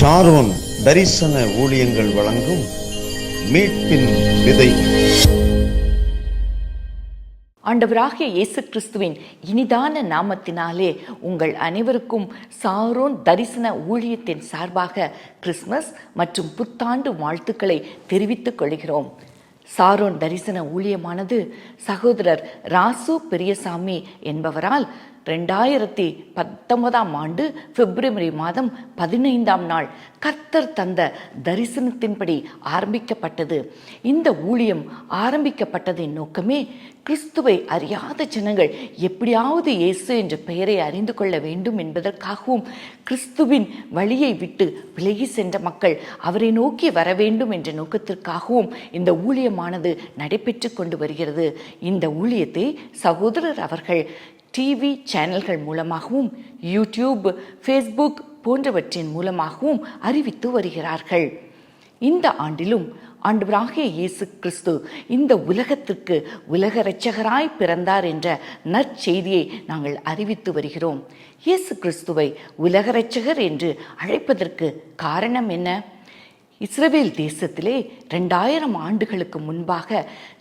Sharon தரிசன ஊழியங்கள் வழங்கும் மீட்பின் விதை. ஆண்டவராகிய இயேசு கிறிஸ்துவின் இனிதான நாமத்தினாலே உங்கள் அனைவருக்கும் ஷாரோன் தரிசன ஊழியத்தின் சார்பாக கிறிஸ்மஸ் மற்றும் புத்தாண்டு வாழ்த்துக்களை தெரிவித்துக் கொள்கிறோம். ஷாரோன் தரிசன ஊழியமானது சகோதரர் ராசு பெரியசாமி என்பவரால் 2019 ஆண்டு பிப்ரவரி மாதம் 15ஆம் நாள் கர்த்தர் தந்த தரிசனத்தின்படி ஆரம்பிக்கப்பட்டது. இந்த ஊழியம் ஆரம்பிக்கப்பட்டதின் நோக்கமே கிறிஸ்துவை அறியாத ஜனங்கள் எப்படியாவது இயேசு என்ற பெயரை அறிந்து கொள்ள வேண்டும் என்பதற்காகவும், கிறிஸ்துவின் வழியை விட்டு விலகி சென்ற மக்கள் அவரை நோக்கி வர வேண்டும் என்ற நோக்கத்திற்காகவும் இந்த ஊழியமானது நடைபெற்று கொண்டு வருகிறது. இந்த ஊழியத்தை சகோதரர் அவர்கள் டிவி சேனல்கள் மூலமாகவும், யூடியூப், ஃபேஸ்புக் போன்றவற்றின் மூலமாகவும் அறிவித்து வருகிறார்கள். இந்த ஆண்டிலும் ஆண்டவராகிய இயேசு கிறிஸ்து இந்த உலகத்திற்கு உலக இரட்சகராய் பிறந்தார் என்ற நற்செய்தியை நாங்கள் அறிவித்து வருகிறோம். இயேசு கிறிஸ்துவை உலக இரட்சகர் என்று அழைப்பதற்கு காரணம் என்ன? இஸ்ரவேல் தேசத்திலே 2000 ஆண்டுகளுக்கு முன்பாக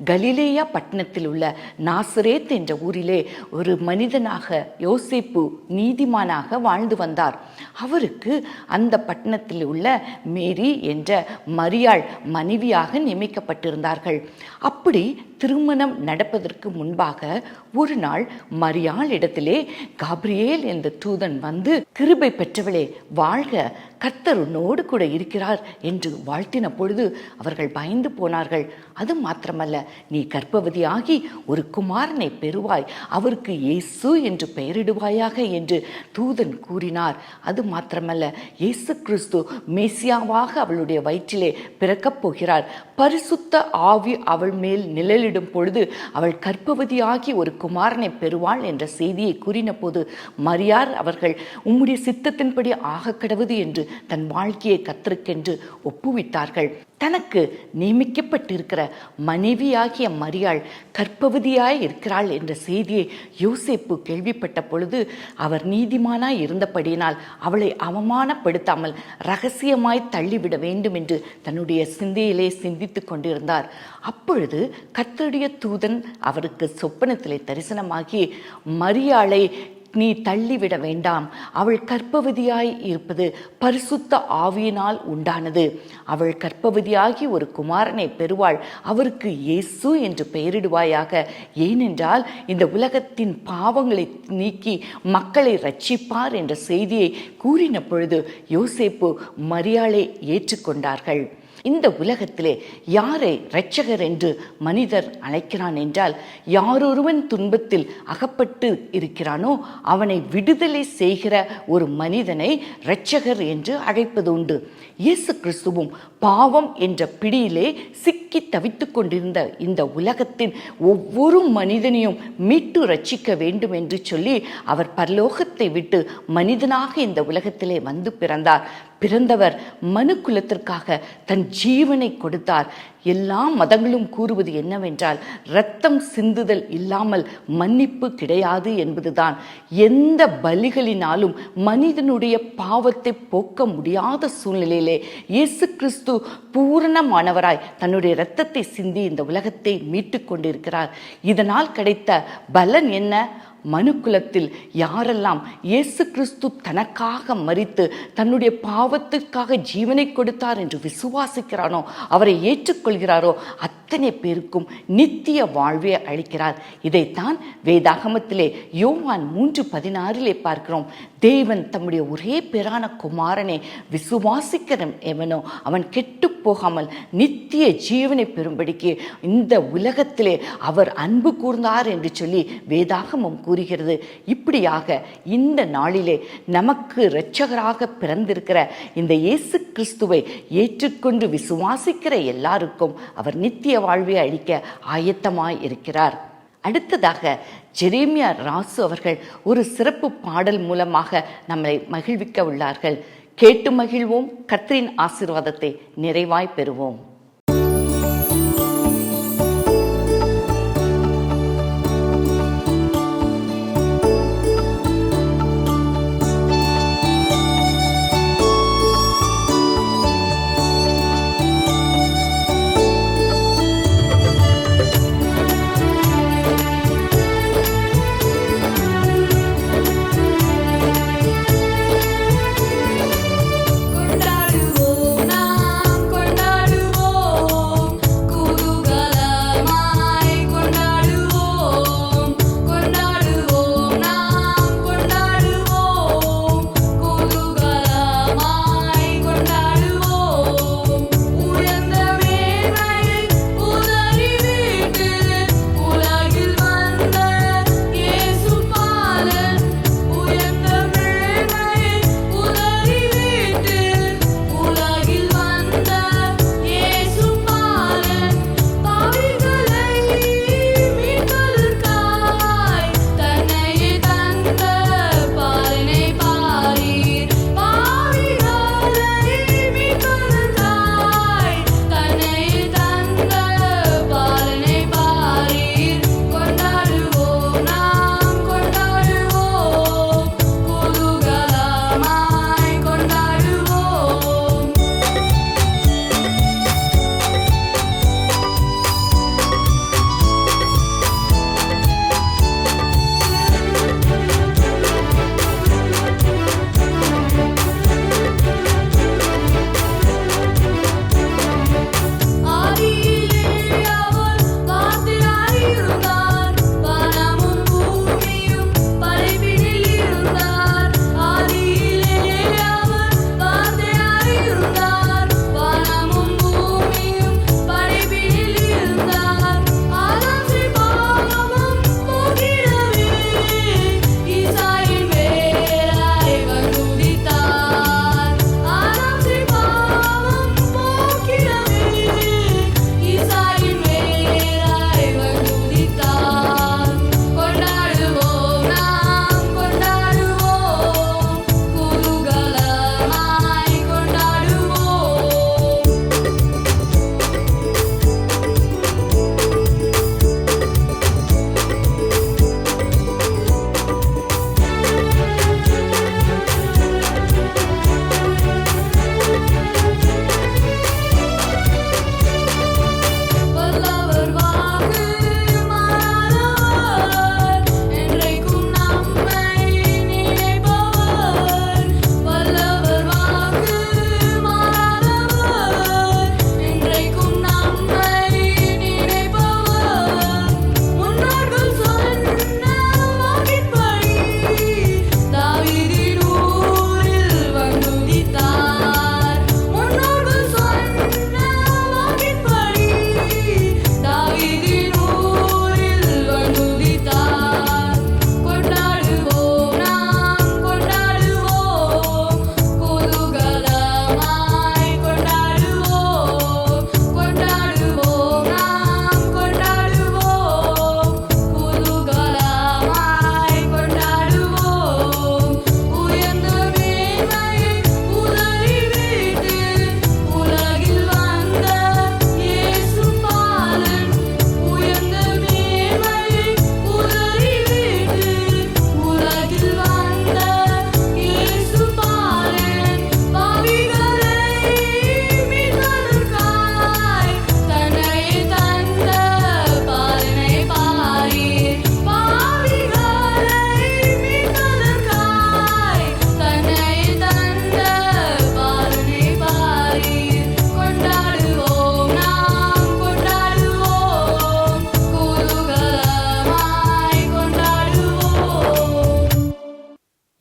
கலிலேயா பட்டணத்தில் உள்ள நாசரேத் என்ற ஊரிலே ஒரு மனிதனாக யோசேப்பு நீதிமானாக வாழ்ந்து வந்தார். அவருக்கு அந்த பட்டணத்தில் உள்ள மேரி என்ற மரியாள் மனைவியாக நியமிக்கப்பட்டிருந்தார்கள். அப்படி திருமணம் நடப்பதற்கு முன்பாக ஒரு நாள் மரியாள் இடத்திலே காபிரியேல் என்ற தூதன் வந்து, கிருபை பெற்றவளே வாழ்க, கர்த்தர் உன்னோடு கூட இருக்கிறார் என்று வாழ்த்தின பொழுது அவர்கள் பயந்து போனார்கள். அது மாத்திரமல்ல, நீ கர்ப்பவதியாகி ஒரு குமாரனை பெறுவாய், அவருக்கு இயேசு என்று பெயரிடுவாயாக என்று தூதன் கூறினார். அது மாத்திரமல்ல, இயேசு கிறிஸ்து மேசியாவாக அவளுடைய வயிற்றிலே பிறக்கப் போகிறார். பரிசுத்த ஆவி அவள் மேல் நிழலிடும் பொழுது அவள் கர்ப்பவதியாகி ஒரு குமாரனை பெறுவாள் என்ற செய்தியை கூறின போது மரியாள் அவர்கள் உம்முடைய சித்தத்தின்படி ஆக கடவுது என்று தன் வாழ்க்கையை கர்த்தருக்கென்று ஒப்புவித்தார்கள். தனக்கு நியமிக்கப்பட்டிருக்கிற மனைவியாகிய மரியாள் கர்ப்பவதியாய் இருக்கிறாள் என்ற செய்தியை யோசேப்பு கேள்விப்பட்ட பொழுது அவர் நீதிமானாய் இருந்தபடியினால் அவளை அவமானப்படுத்தாமல் ரகசியமாய் தள்ளிவிட வேண்டும் என்று தன்னுடைய சிந்தையிலே சிந்தித்து கொண்டிருந்தார். அப்பொழுது கர்த்தருடைய தூதன் அவருக்கு சொப்பனத்திலே தரிசனமாகி, மரியாளை நீ தள்ளிவிட வேண்டாம், அவள் கர்ப்பவதியாய் இருப்பது பரிசுத்த ஆவியினால் உண்டானது. அவள் கர்ப்பவதியாகி ஒரு குமாரனை பெறுவாள், அவருக்கு இயேசு என்று பெயரிடுவாயாக. ஏனென்றால் இந்த உலகத்தின் பாவங்களை நீக்கி மக்களை ரட்சிப்பார் என்ற செய்தியை கூறின பொழுது யோசேப்பு மரியாளை ஏற்றுக்கொண்டார்கள். இந்த உலகத்திலே யாரை இரட்சகர் என்று மனிதர் அழைக்கிறான் என்றால், யாரொருவன் துன்பத்தில் அகப்பட்டு இருக்கிறானோ அவனை விடுதலை செய்கிற ஒரு மனிதனை இரட்சகர் என்று அழைப்பது உண்டு. இயேசு கிறிஸ்துவும் பாவம் என்ற பிடியிலே சிக்கி தவித்து கொண்டிருந்த இந்த உலகத்தின் ஒவ்வொரு மனிதனையும் மீட்டு ரட்சிக்க வேண்டும் என்று சொல்லி அவர் பரலோகத்தை விட்டு மனிதனாக இந்த உலகத்திலே வந்து பிறந்தார். பிறந்தவர் மனு குலத்திற்காக தன் ஜீவனை கொடுத்தார். எல்லா மதங்களும் கூறுவது என்னவென்றால், இரத்தம் சிந்துதல் இல்லாமல் மன்னிப்பு கிடையாது என்பதுதான். எந்த பலிகளினாலும் மனிதனுடைய பாவத்தை போக்க முடியாத சூழ்நிலையிலே இயேசு கிறிஸ்து பூரணமானவராய் தன்னுடைய இரத்தத்தை சிந்தி இந்த உலகத்தை மீட்டு கொண்டிருக்கிறார். இதனால் கிடைத்த பலன் என்ன? மனுக்குலத்தில் யாரெல்லாம் இயேசு கிறிஸ்து தனக்காக மரித்து தன்னுடைய பாவத்திற்காக ஜீவனை கொடுத்தார் என்று விசுவாசிக்கிறானோ, அவரை ஏற்றுக்கொள்கிறாரோ, அத்தனை பேருக்கும் நித்திய வாழ்வை அளிக்கிறார். இதைத்தான் வேதாகமத்திலே யோவான் 3:16 பார்க்கிறோம். தேவன் தம்முடைய ஒரே பேரான குமாரனை விசுவாசிக்கிற எவனோ அவன் கெட்டு போகாமல் நித்திய ஜீவனை பெறும்படிக்கு இந்த உலகத்திலே அவர் அன்பு கூர்ந்தார் என்று சொல்லி வேதாகமம் கூறுகிறது. இப்படியாக இந்த நாளிலே நமக்கு இரட்சகராக பிறந்திருக்கிற இந்த இயேசு கிறிஸ்துவை ஏற்றுக்கொண்டு விசுவாசிக்கிற எல்லாருக்கும் அவர் நித்திய வாழ்வை அளிக்க ஆயத்தமாய் இருக்கிறார். அடுத்ததாக ஜெரேமியா ராசு அவர்கள் ஒரு சிறப்பு பாடல் மூலமாக நம்மை மகிழ்விக்க உள்ளார்கள். கேட்டு மகிழ்வோம், கர்த்தரின் ஆசீர்வாதத்தை நிறைவாய் பெறுவோம்.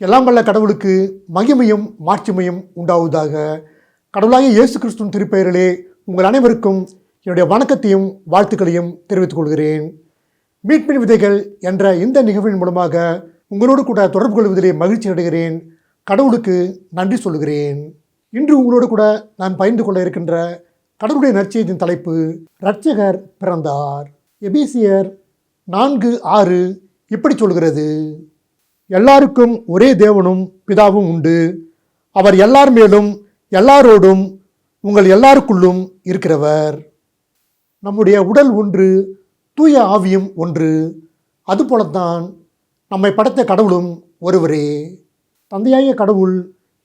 எல்லாம் வல்ல கடவுளுக்கு மகிமையும் மாட்சிமையும் உண்டாவதாக. கடவுளாகிய இயேசு கிறிஸ்துவின் திருப்பெயரிலே உங்கள் அனைவருக்கும் என்னுடைய வணக்கத்தையும் வாழ்த்துக்களையும் தெரிவித்துக் கொள்கிறேன். மீட்பின் விதைகள் என்ற இந்த நிகழ்வின் மூலமாக உங்களோடு கூட தொடர்பு கொள்வதிலே மகிழ்ச்சி அடைகிறேன். கடவுளுக்கு நன்றி சொல்கிறேன். இன்று உங்களோடு கூட நான் பகிர்ந்து கொள்ள இருக்கின்ற கடவுளுடைய நற்செய்தியின் தலைப்பு இரட்சகர் பிறந்தார். எபேசியர் 4:6 இப்படி சொல்கிறது: எல்லாருக்கும் ஒரே தேவனும் பிதாவும் உண்டு. அவர் எல்லார் மேலும் எல்லாரோடும் உங்கள் எல்லாருக்குள்ளும் இருக்கிறவர். நம்முடைய உடல் ஒன்று, தூய ஆவியும் ஒன்று. அதுபோலத்தான் நம்மை படைத்த கடவுளும் ஒருவரே. தந்தையாகிய கடவுள்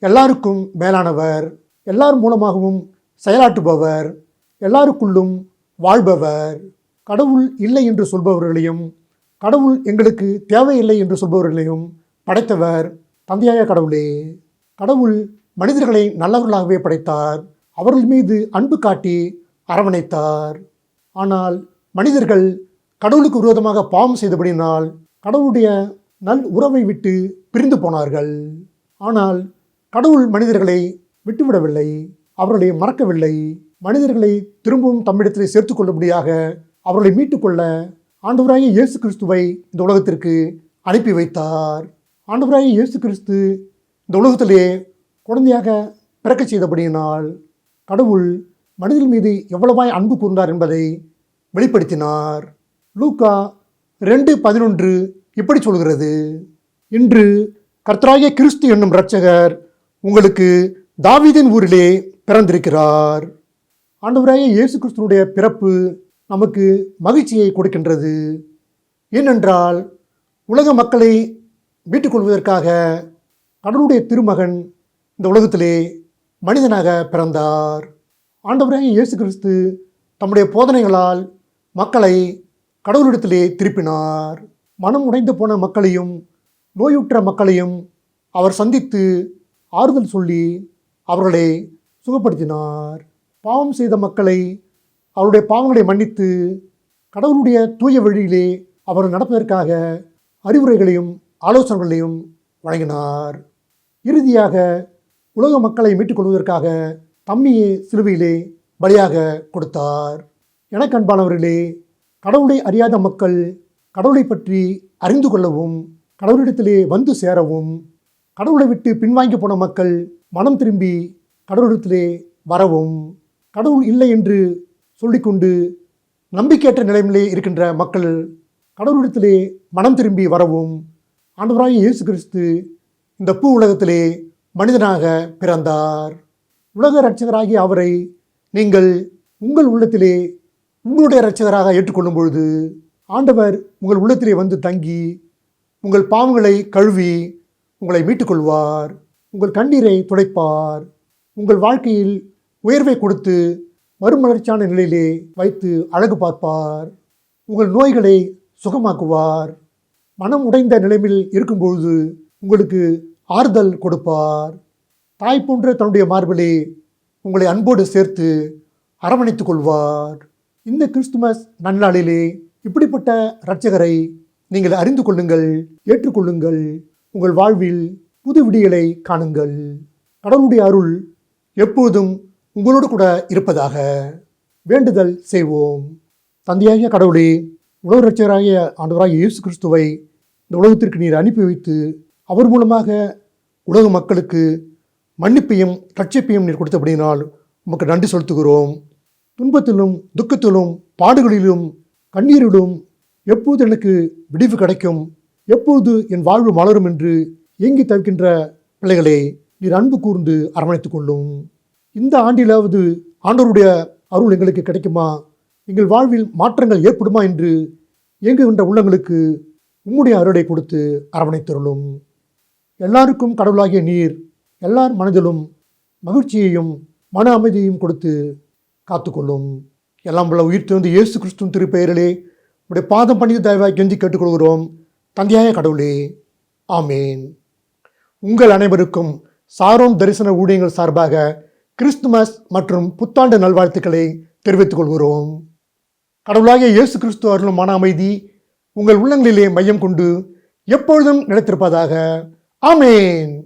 எல்லாருக்கும் மேலானவர், எல்லார் மூலமாகவும் செயலாற்றுபவர், எல்லாருக்குள்ளும் வாழ்பவர். கடவுள் இல்லை என்று சொல்பவர்களையும் கடவுள் எங்களுக்கு தேவையில்லை என்று சொல்பவர்களையும் படைத்தவர் தந்தையாய கடவுளே. கடவுள் மனிதர்களை நல்லவர்களாகவே படைத்தார். அவர்கள் மீது அன்பு காட்டி அரவணைத்தார். ஆனால் மனிதர்கள் கடவுளுக்கு விரோதமாக பாவம் செய்தபடியினால் கடவுளுடைய நல் உறவை விட்டு பிரிந்து போனார்கள். ஆனால் கடவுள் மனிதர்களை விட்டுவிடவில்லை, அவர்களை மறக்கவில்லை. மனிதர்களை திரும்பவும் தம்மிடத்தில் சேர்த்து கொள்ளும்படியாக அவர்களை மீட்டுக்கொள்ள ஆண்டவராகிய இயேசு கிறிஸ்துவை இந்த உலகத்திற்கு அனுப்பி வைத்தார். ஆண்டவராகிய இயேசு கிறிஸ்து இந்த உலகத்திலே குழந்தையாக பிறக்க செய்தபடியினால் கடவுள் மனிதர்கள் மீது எவ்வளவாய் அன்பு கூர்ந்தார் என்பதை வெளிப்படுத்தினார். லூக்கா 2:11 இப்படி சொல்கிறது: இன்று கர்த்தராகிய கிறிஸ்து என்னும் இரட்சகர் உங்களுக்கு தாவீதின் ஊரிலே பிறந்திருக்கிறார். ஆண்டவராகிய இயேசு கிறிஸ்துனுடைய பிறப்பு நமக்கு மகிழ்ச்சியை கொடுக்கின்றது. ஏனென்றால் உலக மக்களை மீட்டுக் கொள்வதற்காக கடவுளுடைய திருமகன் இந்த உலகத்திலே மனிதனாக பிறந்தார். ஆண்டவராகிய இயேசு கிறிஸ்து தம்முடைய போதனைகளால் மக்களை கடவுளிடத்திலே திருப்பினார். மனம் உடைந்து போன மக்களையும் நோயுற்ற மக்களையும் அவர் சந்தித்து ஆறுதல் சொல்லி அவர்களை சுகப்படுத்தினார். பாவம் செய்த மக்களை அவருடைய பாவங்களை மன்னித்து கடவுளுடைய தூய வழியிலே அவர் நடப்பதற்காக அறிவுரைகளையும் ஆலோசனைகளையும் வழங்கினார். இறுதியாக உலக மக்களை மீட்டுக்கொள்வதற்காக தம்மையே சிலுவையிலே பலியாக கொடுத்தார். எனக்கு அன்பானவர்களே, கடவுளை அறியாத மக்கள் கடவுளை பற்றி அறிந்து கொள்ளவும் கடவுளிடத்திலே வந்து சேரவும், கடவுளை விட்டு பின்வாங்கி போன மக்கள் மனம் திரும்பி கடவுளிடத்திலே வரவும், கடவுள் இல்லை என்று சொல்லிக்கொண்டு நம்பிக்கையற்ற நிலைமையிலே இருக்கின்ற மக்கள் கடவுளிடத்திலே மனம் திரும்பி வரவும் ஆண்டவராகிய இயேசு கிறிஸ்து இந்த பூ உலகத்திலே மனிதனாக பிறந்தார். உலக இரட்சகராகிய அவரை நீங்கள் உங்கள் உள்ளத்திலே உங்களுடைய இரட்சகராக ஏற்றுக்கொள்ளும் பொழுது ஆண்டவர் உங்கள் உள்ளத்திலே வந்து தங்கி உங்கள் பாவங்களை கழுவி உங்களை மீட்டுக்கொள்வார். உங்கள் கண்ணீரை துடைப்பார். உங்கள் வாழ்க்கையில் உயர்வை கொடுத்து மறுமலர்ச்சியான நிலையிலே வைத்து அழகு பார்ப்பார். உங்கள் நோய்களை சுகமாக்குவார். மனம் உடைந்த நிலைமையில் இருக்கும்பொழுது உங்களுக்கு ஆறுதல் கொடுப்பார். தாய் போன்ற தன்னுடைய மார்பிலே உங்களை அன்போடு சேர்த்து அரவணைத்துக் கொள்வார். இந்த கிறிஸ்துமஸ் நன்னாளிலே இப்படிப்பட்ட இரட்சகரை நீங்கள் அறிந்து கொள்ளுங்கள், ஏற்றுக்கொள்ளுங்கள். உங்கள் வாழ்வில் புது விடியலை காணுங்கள். கடவுளுடைய அருள் எப்போதும் உங்களோடு கூட இருப்பதாக. வேண்டுதல் செய்வோம். தந்தையாகிய கடவுளே, உலக இரட்சகராகிய ஆண்டவராகிய இயேசு கிறிஸ்துவை இந்த உலகத்திற்கு நீர் அனுப்பி வைத்து அவர் மூலமாக உலக மக்களுக்கு மன்னிப்பையும் ரட்சிப்பையும் நீர் கொடுத்தபடியினால் உமக்கு நன்றி செலுத்துகிறோம். துன்பத்திலும் துக்கத்திலும் பாடுகளிலும் கண்ணீரிலும் எப்போது எனக்கு விடிவு கிடைக்கும், எப்போது என் வாழ்வு மலரும் என்று ஏங்கி தவிக்கின்ற பிள்ளைகளை நீர் அன்பு கூர்ந்து அரவணைத்துக் கொள்ளும். இந்த ஆண்டிலாவது ஆண்டவருடைய அருள் எங்களுக்கு கிடைக்குமா, எங்கள் வாழ்வில் மாற்றங்கள் ஏற்படுமா என்று இயங்குகின்ற உள்ளங்களுக்கு உம்முடைய அருளை கொடுத்து அரவணைத்தருளும். எல்லாருக்கும் கடவுளாகிய நீர் எல்லார் மனதிலும் மகிழ்ச்சியையும் மன அமைதியையும் கொடுத்து காத்துக்கொள்ளும். எல்லாம் உள்ள உயிர்த்து வந்து இயேசு கிறிஸ்துவின் திருப்பெயரிலே உடைய பாதம் பணிந்து தயவாய் கெஞ்சி கேட்டுக்கொள்கிறோம். தந்தையாய கடவுளே, ஆமேன். உங்கள் அனைவருக்கும் சாரோன் தரிசன ஊழியங்கள் சார்பாக கிறிஸ்துமஸ் மற்றும் புத்தாண்டு நல்வாழ்த்துக்களை தெரிவித்துக் கொள்கிறோம். கடவுளாகிய இயேசு கிறிஸ்து அருளும் மன அமைதி உங்கள் உள்ளங்களிலே மையம் கொண்டு எப்பொழுதும் நிலைத்திருப்பதாக. ஆமென்.